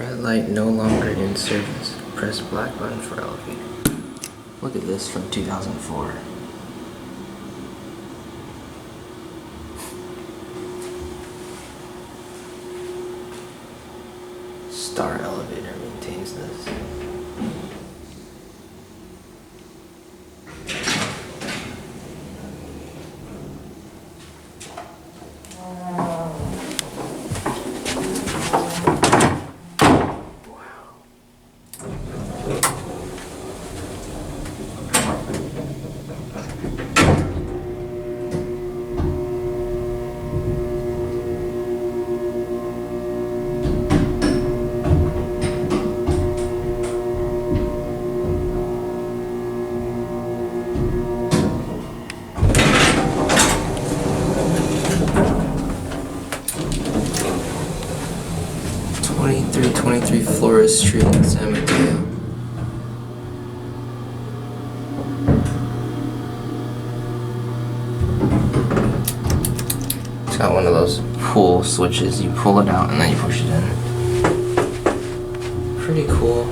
Red light no longer in service. Press black button for elevator. Look at this from 2004. Star Elevator maintains this. '23 Flores Street in San Mateo. It's got one of those pull switches. You pull it out and then you push it in. Pretty cool.